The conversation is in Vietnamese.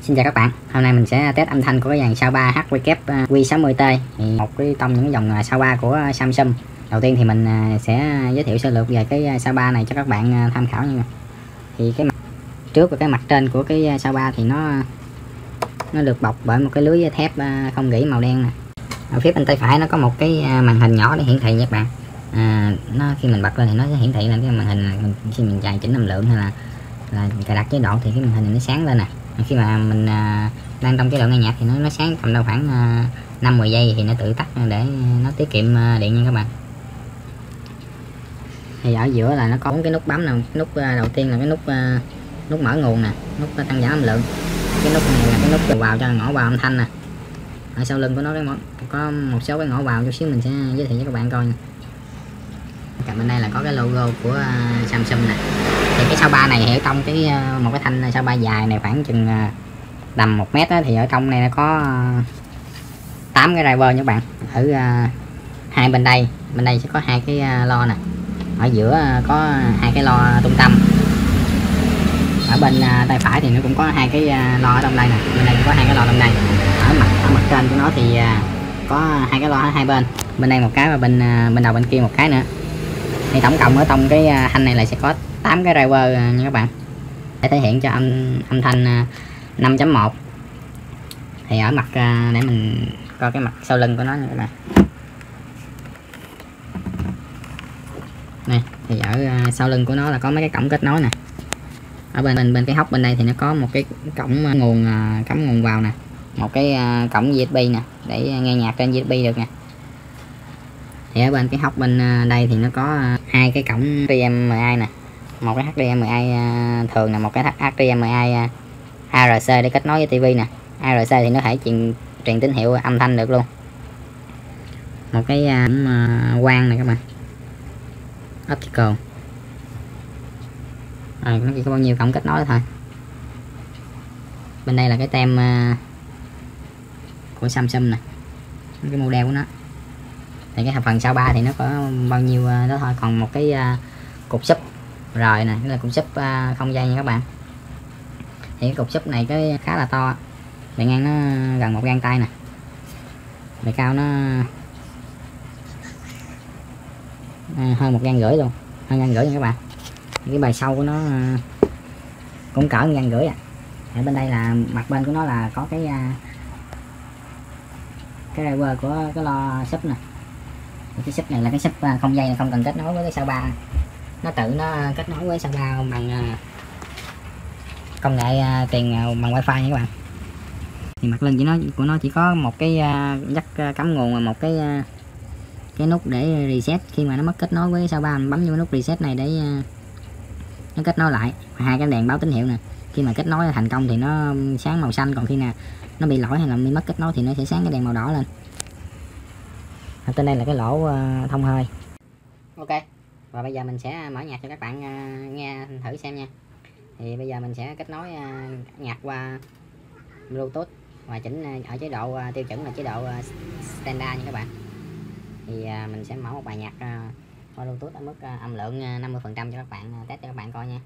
Xin chào các bạn, hôm nay mình sẽ test âm thanh của cái dàn soundbar HW Q60T, một cái trong những dòng soundbar của Samsung. Đầu tiên thì mình sẽ giới thiệu sơ lược về cái soundbar này cho các bạn tham khảo nha. Thì cái mặt trước và cái mặt trên của cái soundbar thì nó được bọc bởi một cái lưới thép không gỉ màu đen nè. Ở phía bên tay phải nó có một cái màn hình nhỏ để hiển thị nha các bạn. Nó khi mình bật lên thì nó sẽ hiển thị lên cái màn hình này. Khi mình chỉnh âm lượng hay là cài đặt chế độ thì cái màn hình này nó sáng lên nè. Khi mà mình đang trong chế độ nghe nhạc thì nó sáng tầm đâu khoảng 5-10 giây thì nó tự tắt để nó tiết kiệm điện nha các bạn. Thì ở giữa là nó có 4 cái nút bấm nào. Nút đầu tiên là cái nút mở nguồn nè, nút tăng giảm âm lượng. Cái nút này là cái nút vào cho ngõ vào âm thanh nè. Ở sau lưng của nó có một số cái ngõ vào, chút xíu mình sẽ giới thiệu cho các bạn coi. Cạnh bên đây là có cái logo của Samsung nè. Thì cái soundbar này thì ở trong một cái thanh soundbar dài này khoảng chừng tầm 1 mét đó, thì ở trong này nó có 8 cái driver nha các bạn. Ở hai bên đây sẽ có 2 cái lo nè. Ở giữa có 2 cái lo trung tâm. Ở bên tay phải thì nó cũng có 2 cái lo ở trong đây nè. Bên đây cũng có 2 cái lo trong đây. Ở mặt trên của nó thì có 2 cái lo ở hai bên. Bên đây một cái và bên đầu bên kia một cái nữa. Thì tổng cộng ở trong cái thanh này là sẽ có 8 cái driver nha các bạn, để thể hiện cho âm thanh 5.1. thì ở mặt để mình coi cái mặt sau lưng của nó nha các bạn. Này thì ở sau lưng của nó là có mấy cái cổng kết nối nè. Ở bên cái hốc bên đây thì nó có một cái cổng cắm nguồn vào nè, một cái cổng USB nè để nghe nhạc trên USB được nè. Thì ở bên cái hốc bên đây thì nó có 2 cái cổng HDMI nè, một cái HDMI thường nè, một cái HDMI ARC để kết nối với tivi nè. ARC thì nó thể truyền tín hiệu âm thanh được luôn. Một cái quang này các bạn, optical. Nó chỉ có bao nhiêu cổng kết nối thôi. Bên đây là cái tem của Samsung nè, cái model của nó. Thì cái phần soundbar thì nó có bao nhiêu đó thôi. Còn một cái cục sub rồi nè, cái là cục sub không dây nha các bạn. Thì cái cục sub này cái khá là to, bề ngang nó gần 1 gang tay nè, bề cao nó hơn 1,5 gang luôn, hơn 1,5 gang nha các bạn. Cái bề sâu của nó cũng cỡ 1,5 gang à. Ở bên đây là mặt bên của nó là có cái driver của cái lo sub nè. Cái sub này là cái sub không dây, không cần kết nối với cái soundbar, nó tự nó kết nối với soundbar bằng công nghệ truyền bằng wifi nha các bạn. Thì mặt lưng của nó chỉ có một cái jack cắm nguồn và một cái nút để reset. Khi mà nó mất kết nối với soundbar mình bấm vô nút reset này để nó kết nối lại. 2 cái đèn báo tín hiệu nè, khi mà kết nối thành công thì nó sáng màu xanh, còn khi nào nó bị lỗi hay là bị mất kết nối thì nó sẽ sáng cái đèn màu đỏ lên. Ở trên đây là cái lỗ thông hơi. Ok, và bây giờ mình sẽ mở nhạc cho các bạn nghe thử xem nha. Thì bây giờ mình sẽ kết nối nhạc qua Bluetooth và chỉnh ở chế độ tiêu chuẩn là chế độ standard nha các bạn. Thì mình sẽ mở một bài nhạc qua Bluetooth ở mức âm lượng 50% cho các bạn, test cho các bạn coi nha.